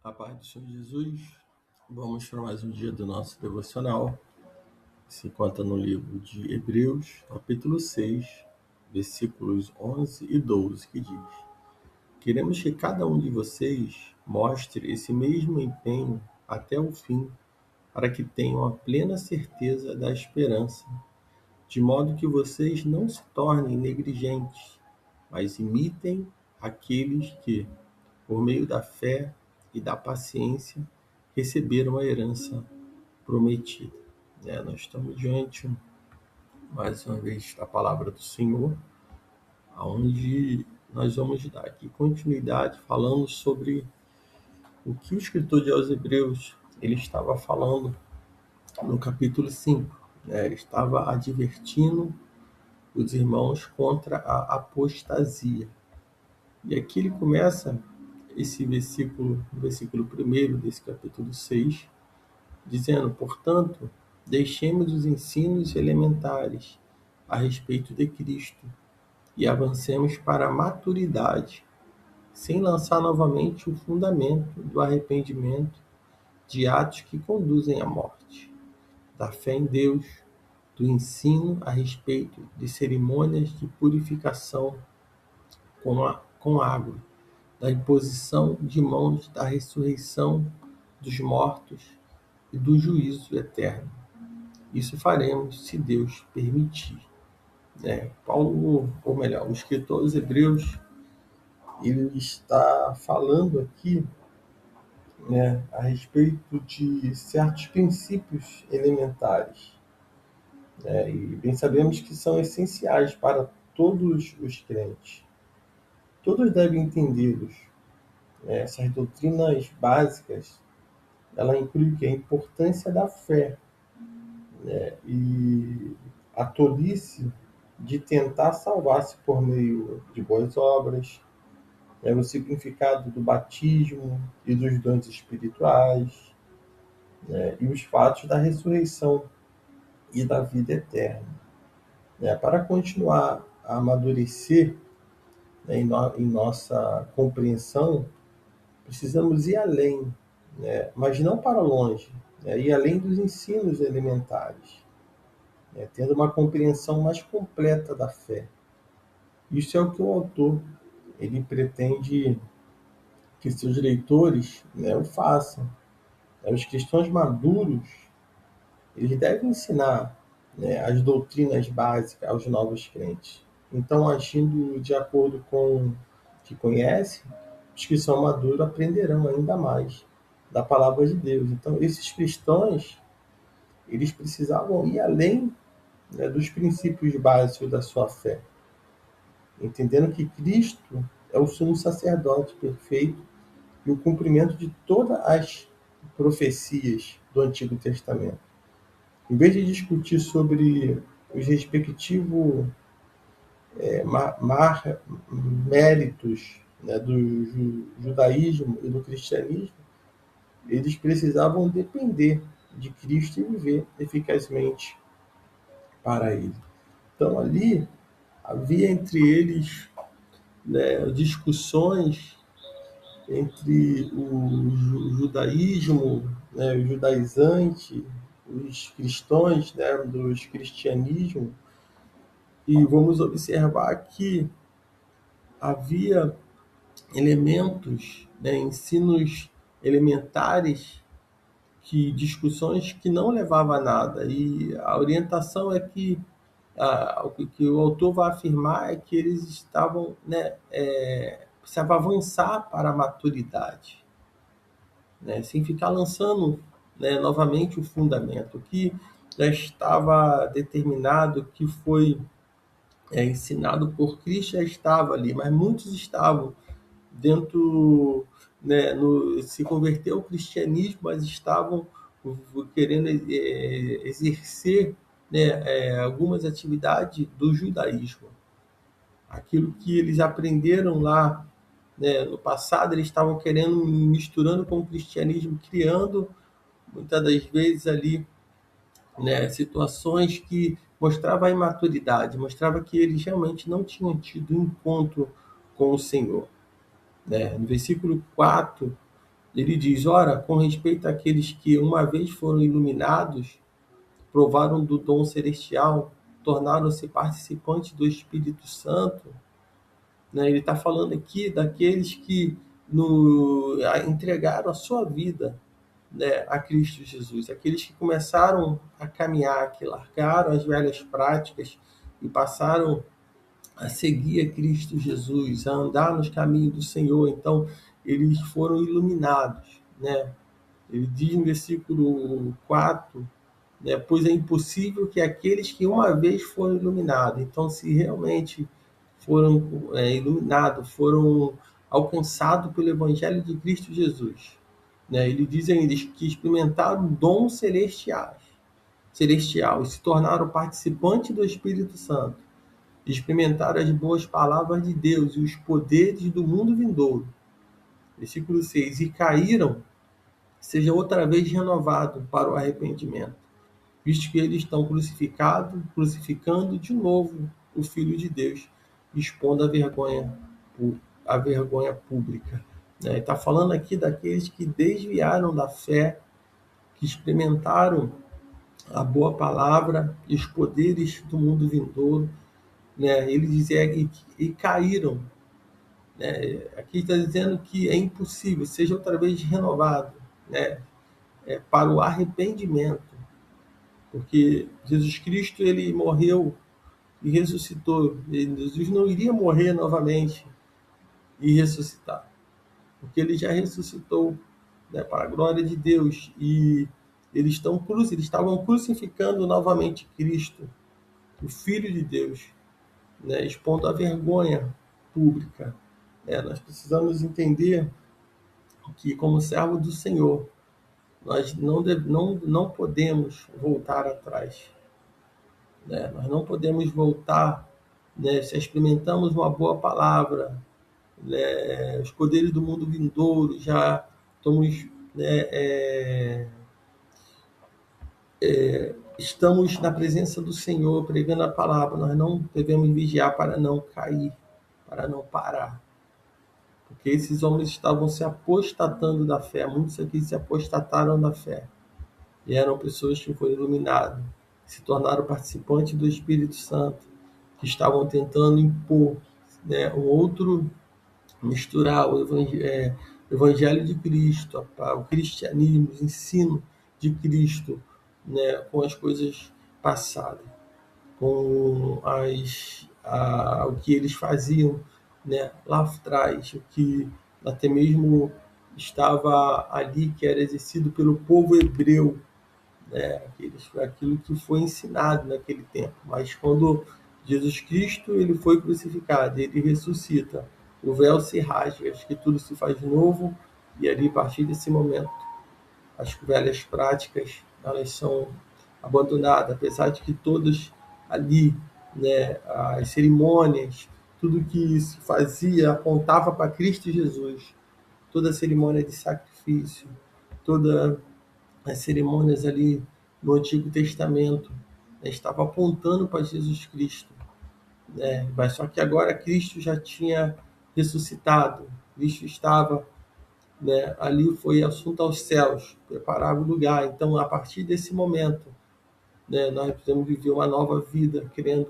A paz do Senhor Jesus, vamos para mais um dia do nosso devocional, que se encontra no livro de Hebreus, capítulo 6, versículos 11 e 12, que diz: Queremos que cada um de vocês mostre esse mesmo empenho até o fim, para que tenham a plena certeza da esperança, de modo que vocês não se tornem negligentes, mas imitem aqueles que, por meio da fé e da paciência, receberam a herança prometida. Nós estamos diante, mais uma vez, da palavra do Senhor, onde nós vamos dar aqui continuidade falando sobre o que o escritor de aos Hebreus ele estava falando no capítulo 5. Ele estava advertindo os irmãos contra a apostasia. E aqui ele começa esse versículo, o versículo 1 desse capítulo 6, dizendo: Portanto, deixemos os ensinos elementares a respeito de Cristo e avancemos para a maturidade, sem lançar novamente o fundamento do arrependimento de atos que conduzem à morte, da fé em Deus, do ensino a respeito de cerimônias de purificação com água, da imposição de mãos, da ressurreição dos mortos e do juízo eterno. Isso faremos se Deus permitir. Paulo, ou melhor, o escritor aos Hebreus, ele está falando aqui, a respeito de certos princípios elementares, e bem sabemos que são essenciais para todos os crentes. Todos devem entendê-los. Essas doutrinas básicas, ela inclui a importância da fé, e a tolice de tentar salvar-se por meio de boas obras, o significado do batismo e dos dons espirituais, e os fatos da ressurreição e da vida eterna. Para continuar a amadurecer, em nossa compreensão, precisamos ir além, mas não para longe, ir além dos ensinos elementares, tendo uma compreensão mais completa da fé. Isso é o que o autor ele pretende que seus leitores, o façam. Os cristãos maduros eles devem ensinar, as doutrinas básicas aos novos crentes. Então, agindo de acordo com o que conhecem, os que são maduros aprenderão ainda mais da palavra de Deus. Então, esses cristãos eles precisavam ir além, dos princípios básicos da sua fé, entendendo que Cristo é o sumo sacerdote perfeito e o cumprimento de todas as profecias do Antigo Testamento. Em vez de discutir sobre os respectivos méritos, do judaísmo e do cristianismo, eles precisavam depender de Cristo e viver eficazmente para Ele. Então, ali havia entre eles, discussões entre o judaísmo, o judaizante, os cristãos, dos cristianismo, e vamos observar que havia elementos, ensinos elementares, discussões que não levavam a nada. E a orientação é que o que o autor vai afirmar é que eles estavam, precisavam avançar para a maturidade, sem ficar lançando, novamente o fundamento, que já estava determinado, que foi ensinado por Cristo, já estava ali, mas muitos estavam dentro, se converter ao cristianismo, mas estavam querendo exercer, algumas atividades do judaísmo. Aquilo que eles aprenderam lá, no passado, eles estavam querendo, misturando com o cristianismo, criando, muitas das vezes, ali, situações que mostravam a imaturidade, mostrava que eles realmente não tinham tido um encontro com o Senhor. No versículo 4, Ele diz: ora, com respeito àqueles que uma vez foram iluminados, provaram do dom celestial, tornaram-se participantes do Espírito Santo, né? Ele está falando aqui daqueles que entregaram a sua vida, né, a Cristo Jesus, aqueles que começaram a caminhar, que largaram as velhas práticas e passaram a seguir a Cristo Jesus, a andar nos caminhos do Senhor. Então, eles foram iluminados, né? Ele diz no versículo 4, né, pois é impossível que aqueles que uma vez foram iluminados, então se realmente foram iluminados, foram alcançados pelo Evangelho de Cristo Jesus, né? Ele diz ainda que experimentaram dons celestial e se tornaram participantes do Espírito Santo, experimentaram as boas palavras de Deus e os poderes do mundo vindouro. Versículo 6, e caíram, seja outra vez renovado para o arrependimento, visto que eles estão crucificando de novo o Filho de Deus, expondo a vergonha pública. Está falando aqui daqueles que desviaram da fé, que experimentaram a boa palavra e os poderes do mundo vindouro, né? Ele dizia e caíram. Né? Aqui está dizendo que é impossível, seja outra vez renovado, né? Para o arrependimento, porque Jesus Cristo ele morreu e ressuscitou. Jesus não iria morrer novamente e ressuscitar, porque ele já ressuscitou, né, para a glória de Deus. E eles estavam crucificando novamente Cristo, o Filho de Deus, né, expondo a vergonha pública. Nós precisamos entender que, como servo do Senhor, nós não podemos voltar atrás. Né? Nós não podemos voltar, né? Se experimentamos uma boa palavra, né? Os poderes do mundo vindouro, já estamos, né, estamos na presença do Senhor pregando a palavra, nós não devemos vigiar para não cair, para não parar, porque esses homens estavam se apostatando da fé, muitos aqui se apostataram da fé, e eram pessoas que foram iluminadas, se tornaram participantes do Espírito Santo, que estavam tentando impor, né, um outro, misturar o Evangelho de Cristo, o cristianismo, o ensino de Cristo, né, com as coisas passadas, com o que eles faziam, né, lá atrás, o que até mesmo estava ali, que era exercido pelo povo hebreu, né, aquilo que foi ensinado naquele tempo. Mas quando Jesus Cristo ele foi crucificado, ele ressuscita, o véu se rasga, acho que tudo se faz novo, e ali, a partir desse momento, as velhas práticas elas são abandonadas, apesar de que todas ali, né, as cerimônias, tudo que se fazia apontava para Cristo Jesus, toda a cerimônia de sacrifício, todas as cerimônias ali no Antigo Testamento, né, estava apontando para Jesus Cristo, né? Mas só que agora Cristo já tinha ressuscitado, Cristo estava, né, ali, foi assunto aos céus, preparar o lugar. Então, a partir desse momento, né, nós precisamos viver uma nova vida, querendo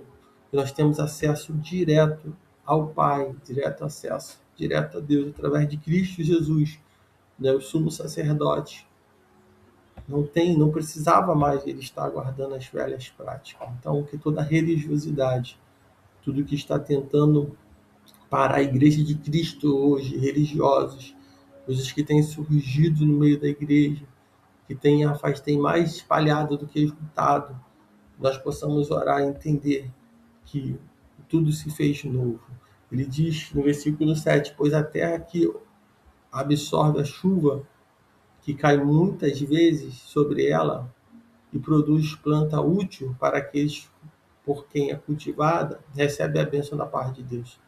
que nós temos acesso direto ao Pai, direto acesso, direto a Deus, através de Cristo Jesus, né, o sumo sacerdote. Não precisava mais ele estar guardando as velhas práticas. Então, que toda religiosidade, tudo que está tentando para a igreja de Cristo hoje, religiosos, coisas que têm surgido no meio da igreja, que tem mais espalhado do que escutado, nós possamos orar e entender que tudo se fez novo. Ele diz no versículo 7, pois a terra que absorve a chuva, que cai muitas vezes sobre ela, e produz planta útil para aqueles por quem é cultivada, recebe a bênção da parte de Deus.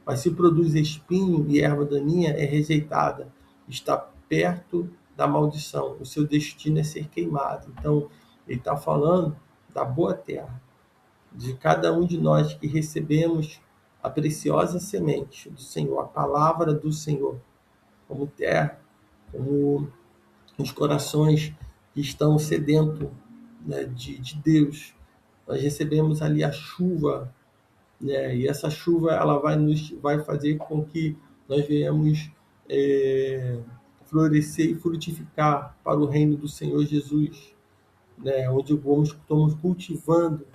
Mas se produz espinho e erva daninha, é rejeitada, está perto da maldição, o seu destino é ser queimado. Então, ele está falando da boa terra, de cada um de nós que recebemos a preciosa semente do Senhor, a palavra do Senhor, como terra como os corações que estão sedentos, né, de Deus. Nós recebemos ali a chuva, né, e essa chuva ela vai fazer com que nós venhamos florescer e frutificar para o reino do Senhor Jesus, né, onde estamos cultivando,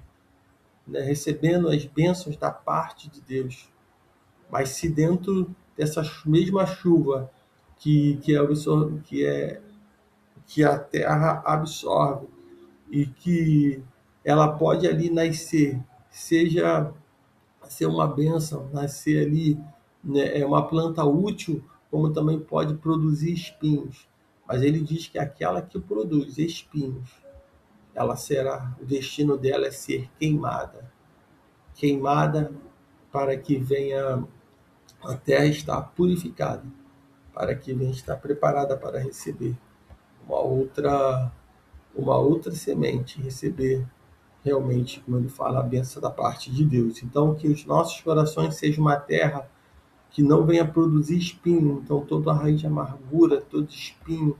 né, recebendo as bênçãos da parte de Deus. Mas se dentro dessa mesma chuva que a terra absorve e que ela pode ali nascer, seja ser uma bênção, nascer ali, né, é uma planta útil, como também pode produzir espinhos. Mas ele diz que aquela que produz espinhos, ela será, o destino dela é ser queimada. Queimada para que venha a terra estar purificada, para que venha estar preparada para receber uma outra, uma outra semente, receber realmente, como ele fala, a bênção da parte de Deus. Então, que os nossos corações sejam uma terra que não venha produzir espinho. Então, toda a raiz de amargura, todo espinho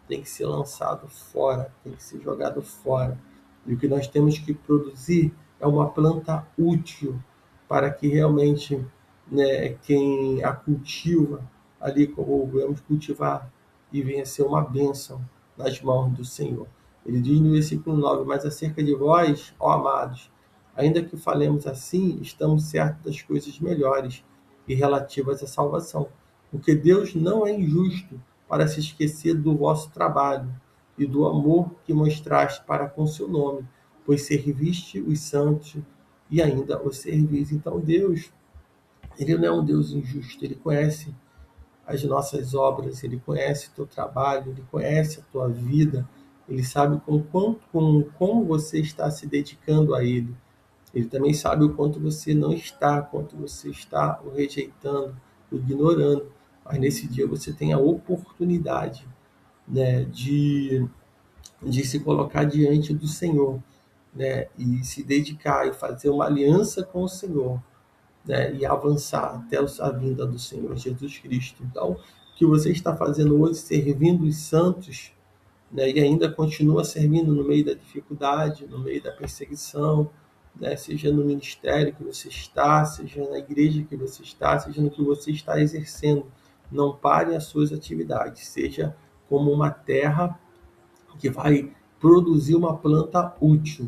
tem que ser lançado fora, tem que ser jogado fora. E o que nós temos que produzir é uma planta útil para que realmente, né, quem a cultiva ali, como vamos cultivar, e venha ser uma bênção nas mãos do Senhor. Ele diz no versículo 9: mas acerca de vós, ó amados, ainda que falemos assim, estamos certos das coisas melhores e relativas à salvação. Porque Deus não é injusto para se esquecer do vosso trabalho e do amor que mostraste para com seu nome, pois serviste os santos e ainda os servis. Então Deus, ele não é um Deus injusto, ele conhece as nossas obras, ele conhece o teu trabalho, ele conhece a tua vida, ele sabe como você está se dedicando a ele. Ele também sabe o quanto você não está, quanto você está o rejeitando, o ignorando. Mas nesse dia você tem a oportunidade, né, de se colocar diante do Senhor, né, e se dedicar e fazer uma aliança com o Senhor, né, e avançar até a vinda do Senhor Jesus Cristo. Então, o que você está fazendo hoje, servindo os santos, né, e ainda continua servindo no meio da dificuldade, no meio da perseguição, né, seja no ministério que você está, seja na igreja que você está, seja no que você está exercendo. Não pare as suas atividades, seja como uma terra que vai produzir uma planta útil,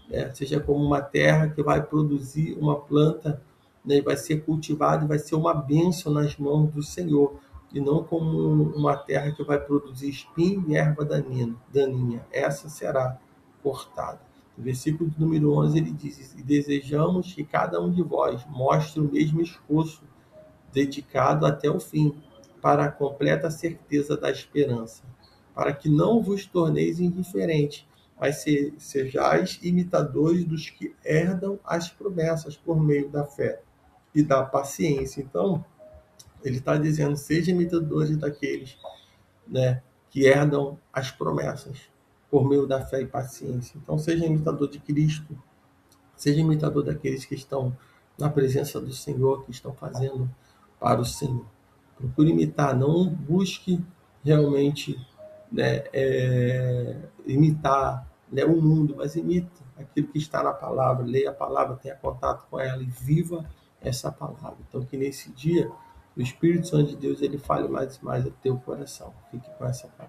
né? Seja como uma terra que vai produzir uma planta, né, vai ser cultivada e vai ser uma bênção nas mãos do Senhor, e não como uma terra que vai produzir espinho e erva daninha. Essa será cortada. No versículo número 11 ele diz: e desejamos que cada um de vós mostre o mesmo esforço dedicado até o fim, para a completa certeza da esperança, para que não vos torneis indiferentes, mas sejais imitadores dos que herdam as promessas por meio da fé e da paciência. Então, ele está dizendo, seja imitadores daqueles, né, que herdam as promessas por meio da fé e paciência. Então, seja imitador de Cristo, seja imitador daqueles que estão na presença do Senhor, que estão fazendo para o Senhor. Procure imitar, não busque realmente, né, imitar, né, o mundo, mas imita aquilo que está na palavra, leia a palavra, tenha contato com ela e viva essa palavra. Então, que nesse dia o Espírito Santo de Deus ele fale mais ao teu coração. Fique com essa palavra.